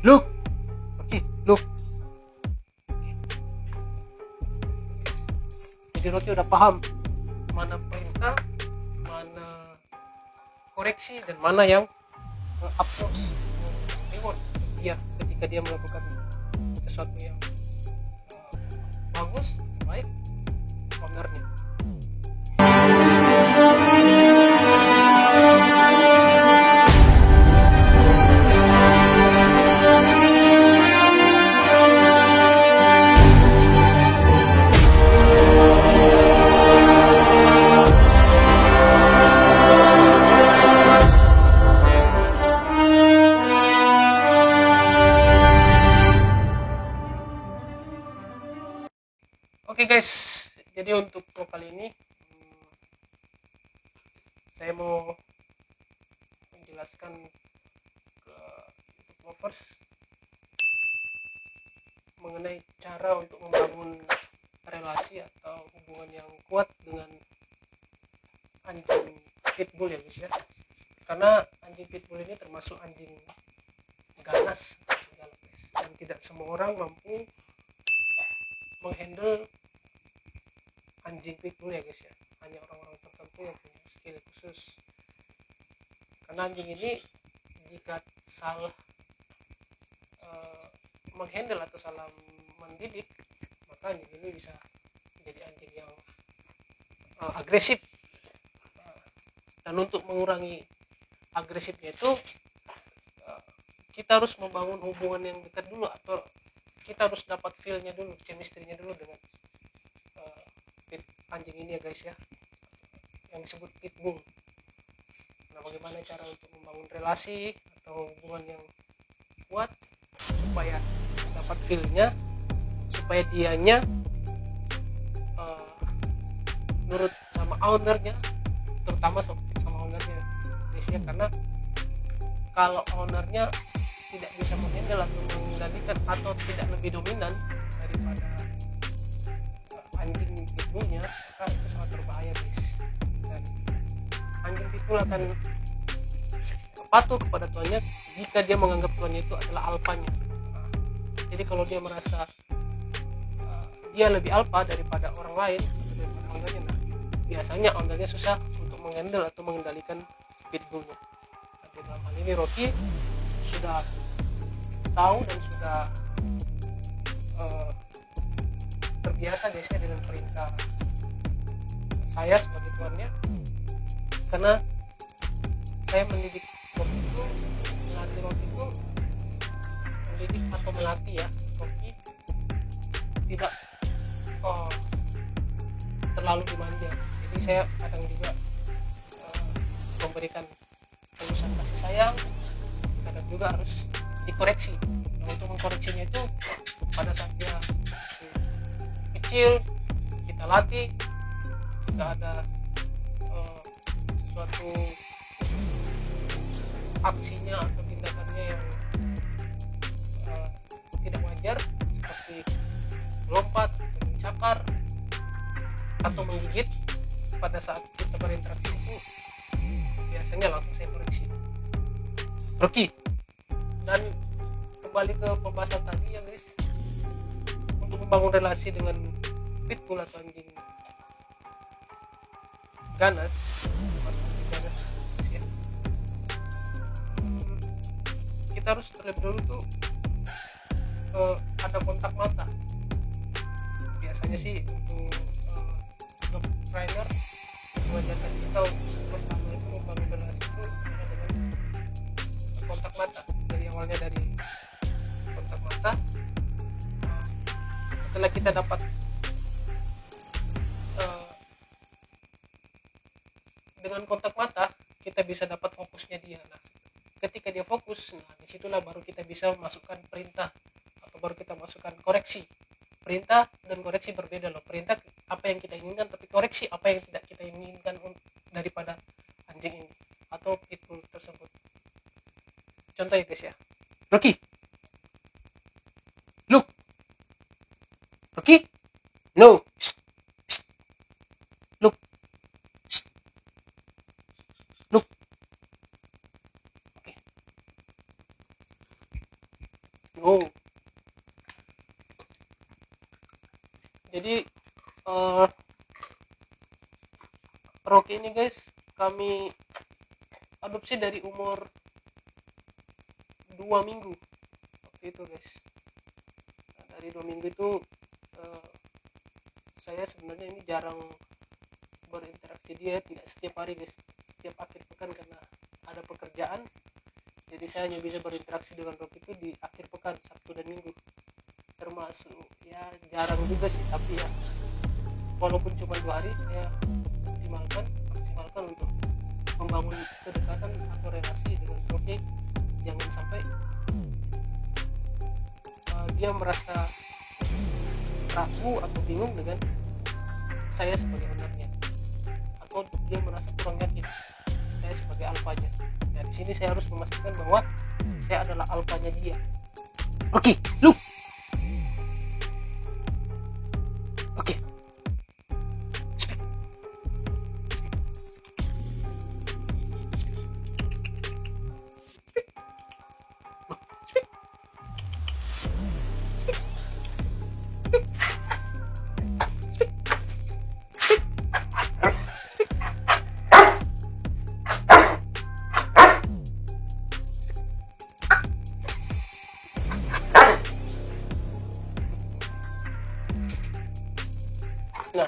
Look. Oke, look. Jadi Roti udah paham mana perintah, mana koreksi, dan mana yang approach reward dia ketika dia melakukan sesuatu yang bagus, baik ownernya. Oke guys, jadi untuk kali ini saya mau menjelaskan ke YouTube lovers mengenai cara untuk membangun relasi atau hubungan yang kuat dengan anjing pitbull ya guys ya. Karena anjing pitbull ini termasuk anjing ganas dan tidak semua orang mampu menghandle anjing pitbull ya guys ya. Hanya orang-orang tertentu yang punya skill khusus. Karena anjing ini jika salah menghandle atau salah mendidik, maka anjing ini bisa menjadi anjing yang agresif. Dan untuk mengurangi agresifnya itu kita harus membangun hubungan yang dekat dulu, atau kita harus dapat feel-nya dulu, chemistry-nya dulu dengan anjing ini ya guys ya, yang disebut pitbull. Nah, bagaimana cara untuk membangun relasi atau hubungan yang kuat supaya dapat feel-nya, supaya dianya nurut sama ownernya, terutama sama ownernya guys ya. Karena kalau ownernya tidak bisa menghandle atau mengendalikan atau tidak lebih dominan daripada anjing pitbullnya, maka itu sangat berbahaya guys. Dan anjing pitbull akan patuh kepada tuannya jika dia menganggap tuannya itu adalah alfanya. Jadi kalau dia merasa dia lebih alfa daripada orang lain, daripada ownernya, nah biasanya ownernya susah untuk menghandle atau mengendalikan pitbullnya. Tapi dalam hal ini Roti sudah tahu dan sudah terbiasa guys ya dengan perintah saya sebagai tuannya. Karena saya mendidik Roti itu, melatih Roti itu, mendidik atau melatih ya Roti tidak terlalu dimanja. Jadi saya kadang juga memberikan teguran kasih sayang, kadang juga harus dikoreksi. Nah, untuk mengkoreksinya itu pada saat dia kecil kita latih, jika ada suatu aksinya atau tindakannya yang tidak wajar seperti melompat, mencakar, atau menggigit pada saat kita berinteraksi, itu biasanya langsung saya koreksi. Oke, dan kembali ke pembahasan tadi ya guys, untuk membangun relasi dengan pitbull atau anjing ganas ya, kita harus terlebih dulu tuh ada kontak mata. Biasanya sih untuk dog trainer mengajarkan kita pertama itu membangun relasi itu dengan kontak mata. Dari awalnya dari kontak mata, setelah kita dapat dengan kontak mata kita bisa dapat fokusnya dia. Nah, ketika dia fokus, nah disitulah baru kita bisa masukkan perintah atau baru kita masukkan koreksi. Perintah dan koreksi berbeda loh. Perintah apa yang kita inginkan, tapi koreksi apa yang tidak kita inginkan daripada anjing ini atau pitbull tersebut. Contoh ya guys ya, Rocky, look, Rocky, no, look, look. Oke. no. Jadi Rocky ini guys kami adopsi dari umur 2 minggu waktu itu guys. Nah, dari 2 minggu itu saya sebenarnya ini jarang berinteraksi dia, tidak setiap hari guys, setiap akhir pekan karena ada pekerjaan. Jadi saya hanya bisa berinteraksi dengan Rocky itu di akhir pekan, Sabtu dan Minggu. Termasuk ya jarang juga sih, tapi ya walaupun cuma 2 hari saya maksimalkan untuk membangun kedekatan atau relasi dengan Rocky. Jangan sampai dia merasa ragu atau bingung dengan saya sebagai ownernya, atau dia merasa kurang yakin saya sebagai alfanya. Nah di sini saya harus memastikan bahwa saya adalah alfanya dia. Oke, lu. Oke. Nah,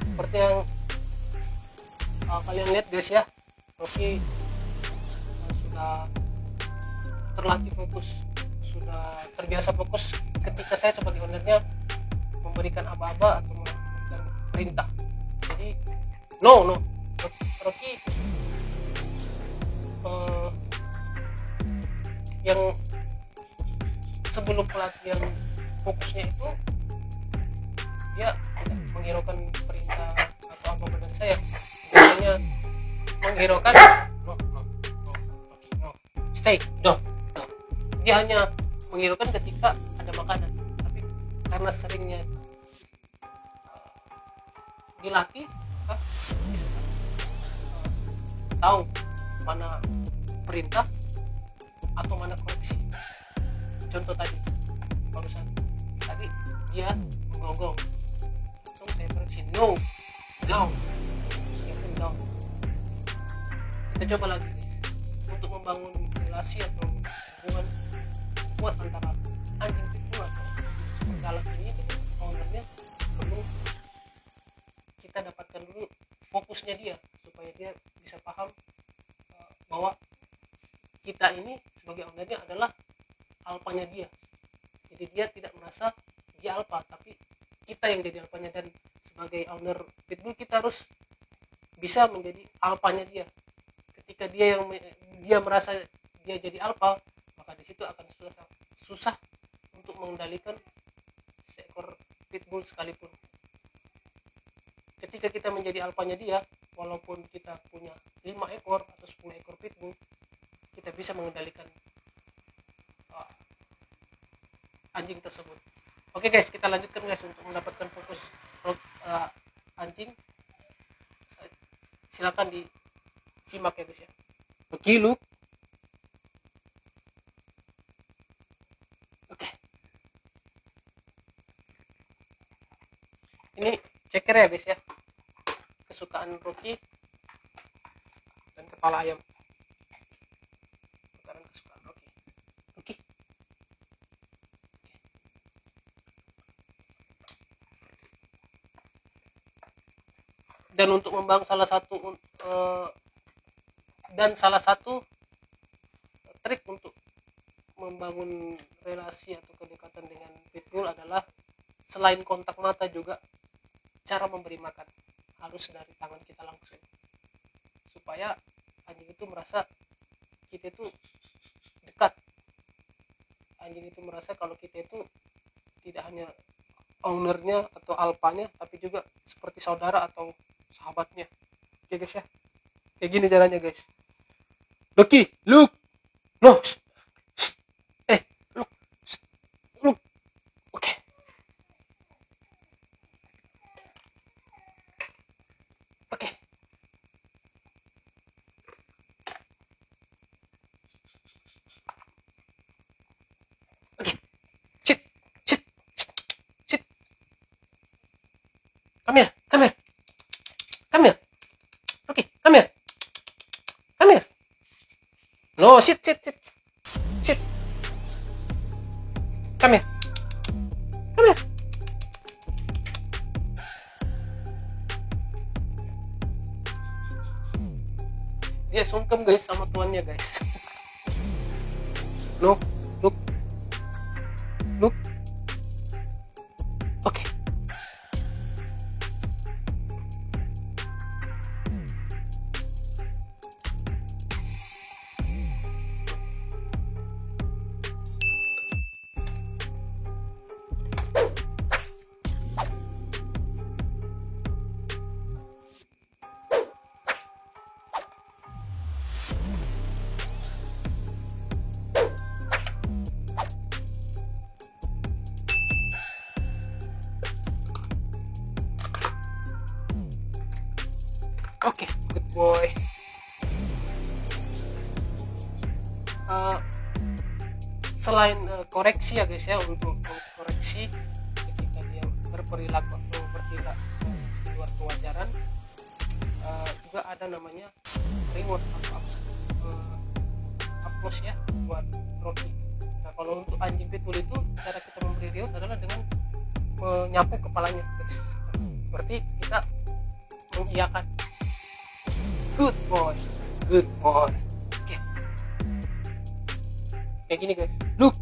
seperti yang kalian lihat guys ya, Rocky sudah terlatih fokus, sudah terbiasa fokus ketika saya sebagai ownernya memberikan aba-aba atau memberikan perintah. Jadi no Rocky yang sebelum pelatihan fokusnya itu dia tidak menghiraukan perintah atau apa dari saya, biasanya menghiraukan no, stay, no. Dia hanya menghiraukan ketika ada makanan, tapi karena seringnya dilatih tahu mana perintah atau mana koreksi. Contoh tadi barusan tadi dia menggonggong, langsung saya koreksi, no, down. Kita coba lagi guys, untuk membangun relasi atau hubungan kuat antara anjing pitbull atau galak ini dengan ownernya, perlu kita dapatkan dulu fokusnya dia supaya dia bisa paham bahwa kita ini sebagai ownernya adalah alfanya dia. Jadi dia tidak merasa dia alfa, tapi kita yang jadi alfanya. Dan sebagai owner pitbull kita harus bisa menjadi alfanya dia. Ketika dia merasa dia jadi alfa, maka di situ akan susah untuk mengendalikan seekor pitbull sekalipun. Ketika kita menjadi alfanya dia, walaupun kita punya 5 ekor atau 10 ekor pitbull, kita bisa mengendalikan anjing tersebut. Oke guys, kita lanjutkan guys untuk mendapatkan fokus anjing. Silakan disimak ya guys ya. Oke, look. Oke. Ini ceker ya guys ya. Kesukaan Rocky dan kepala ayam. Kesukaan Rocky. Oke. Dan untuk membangun salah satu trik untuk membangun relasi atau kedekatan dengan pitbull adalah selain kontak mata juga cara memberi makan harus dari tangan kita langsung, supaya anjing itu merasa kita itu dekat. Anjing itu merasa kalau kita itu tidak hanya ownernya atau alpanya, tapi juga seperti saudara atau sahabatnya. Oke guys ya, kayak gini caranya guys. Loki, look, no, look, oke. Come here. Come here. Okay, come here. Come here. No, sit. Sit. Come here. Come here. Dia sungkem guys sama tuannya guys. Look. Oke. Oke, good boy. Selain koreksi ya guys ya, untuk koreksi ketika dia berperilaku di luar kewajaran, juga ada namanya reward atau applause ya buat Rocky. Nah kalau untuk anjing pitbull itu cara kita memberi reward adalah dengan menyapu kepalanya guys. Berarti kita mengiyakan. Good boy. Oke. Kayak gini guys. Look.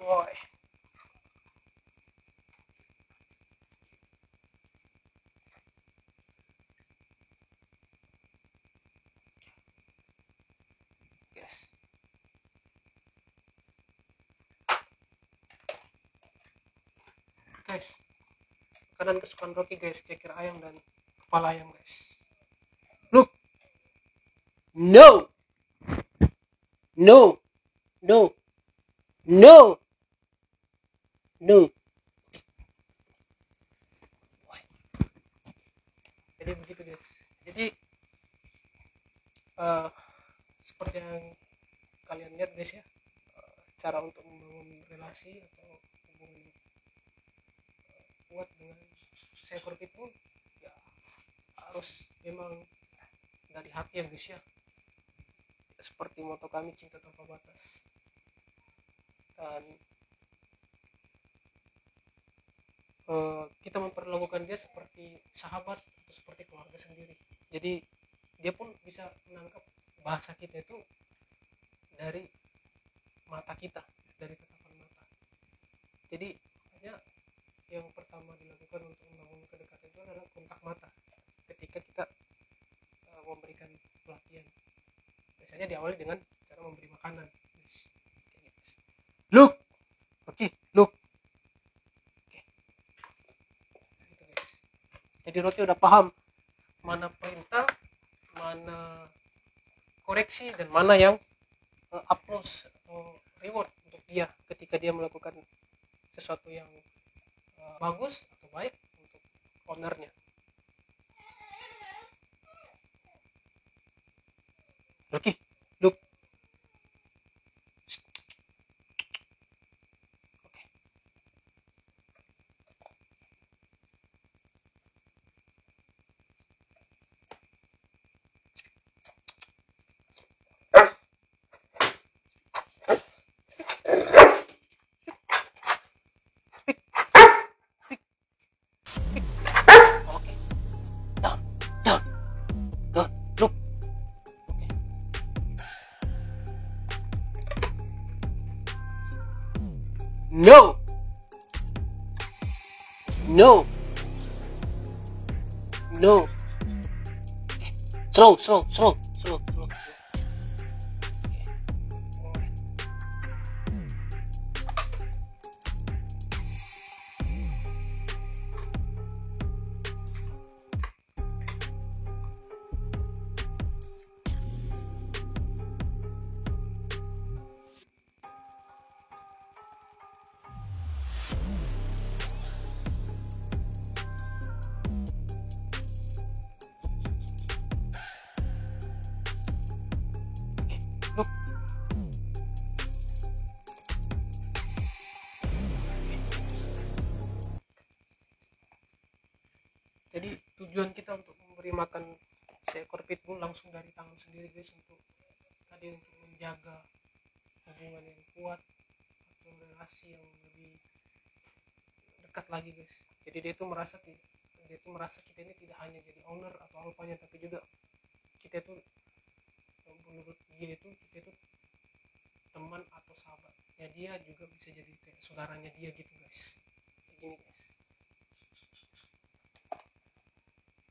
Boy. Yes. Guys, makanan kesukaan Rocky guys, ceker ayam dan kepala ayam guys. Look. No. Jadi begitu guys. Jadi seperti yang kalian lihat guys ya, cara untuk membangun relasi atau hubungan kuat dengan seekor pitbull ya harus memang dari hati ya guys ya. Seperti moto kami, cinta tanpa batas. Dan kita memperlakukan dia seperti sahabat atau seperti keluarga sendiri. Jadi dia pun bisa menangkap bahasa kita itu dari mata kita, dari tatapan mata. Jadi hanya yang pertama dilakukan untuk membangun kedekatan itu adalah kontak mata ketika kita memberikan pelatihan. Biasanya diawali dengan cara memberi makanan. Look. Jadi Roti udah paham mana perintah, mana koreksi, dan mana yang applause atau reward untuk dia ketika dia melakukan sesuatu yang bagus atau baik untuk ownernya. Rocky, look. No. No. No. Slow. Look. Jadi tujuan kita untuk memberi makan seekor pitbull langsung dari tangan sendiri guys, untuk tadi untuk menjaga hubungan yang kuat atau relasi yang lebih dekat lagi guys. Jadi dia itu merasa kita ini tidak hanya jadi owner atau alfanya, tapi juga kita itu, menurut dia itu kita itu teman atau sahabatnya dia, juga bisa jadi kayak saudaranya dia gitu guys. Kayak gini guys.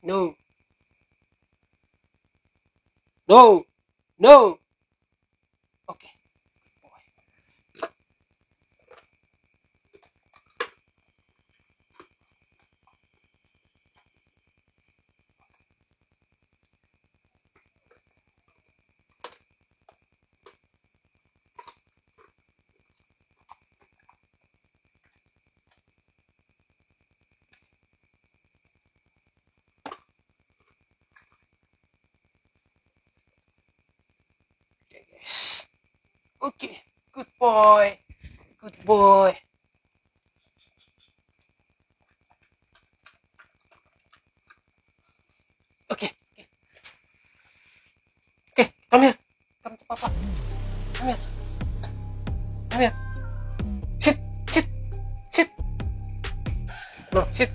No. Oke. Guys. Okay, good boy. Okay. Come here. Come to papa. Come here. Sit. No, sit.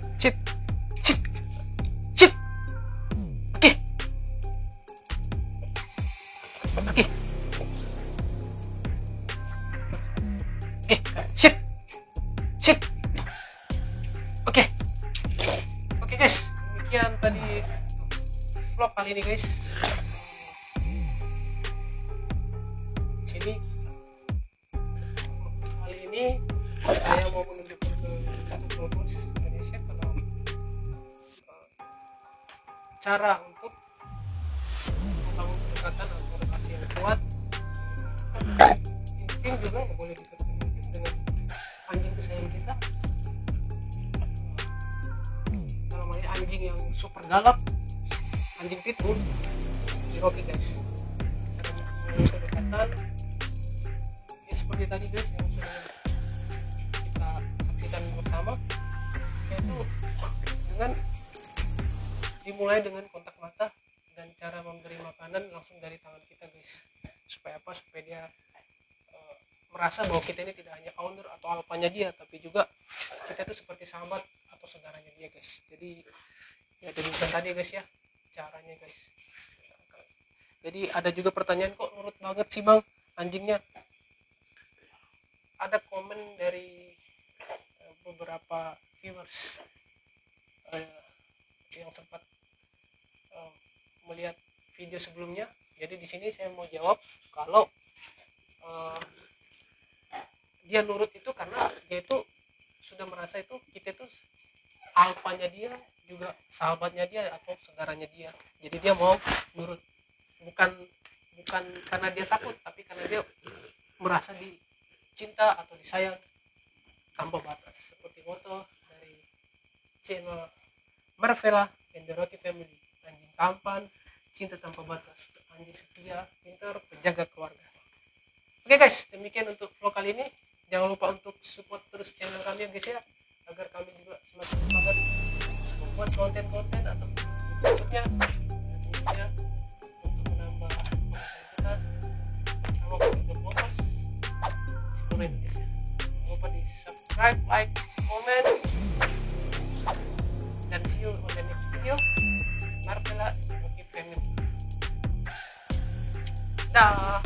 Okay. Sit. Oke guys, demikian tadi vlog kali ini guys. Sini kali ini saya mau menunjukkan ke Globus Indonesia kalau cara untuk membangun kedekatan atau relasi yang kuat. Insting juga nggak boleh dikatakan dengan anjing kesayangan kita. Namanya anjing yang super galak, anjing pitbull di Rocky guys. Caranya membangun kedekatan ya seperti tadi guys yang sudah kita saksikan bersama, yaitu dengan dimulai dengan kontak mata dan cara memberi makanan langsung dari tangan kita guys. Supaya apa? Supaya dia merasa bahwa kita ini tidak hanya owner atau alfanya dia, tapi juga kita itu seperti sahabat atau saudaranya dia guys. Jadi ya demikian tadi guys ya caranya guys. Jadi ada juga pertanyaan, kok nurut banget sih bang anjingnya? Ada komen dari beberapa viewers yang sempat melihat video sebelumnya. Jadi di sini saya mau jawab kalau dia nurut itu karena dia itu sudah merasa itu kita itu alfanya dia, juga sahabatnya dia atau saudaranya dia. Jadi dia mau nurut, bukan karena dia takut, tapi karena dia merasa dicinta atau disayang tanpa batas, seperti moto dari channel Marvella and the Rocky Family. Anjing tampan, cinta tanpa batas, anjing setia, pintar, penjaga keluarga. Oke guys, demikian untuk vlog kali ini. Jangan lupa untuk support terus channel kami ya guys ya, agar kami juga semakin semangat membuat konten-konten atau berikutnya tentunya untuk menambah pengetahuan kita sama untuk motos seluruh Indonesia. Jangan lupa di subscribe, like, comment, dan see you on the next video. Marvella Rocky Family. Dah.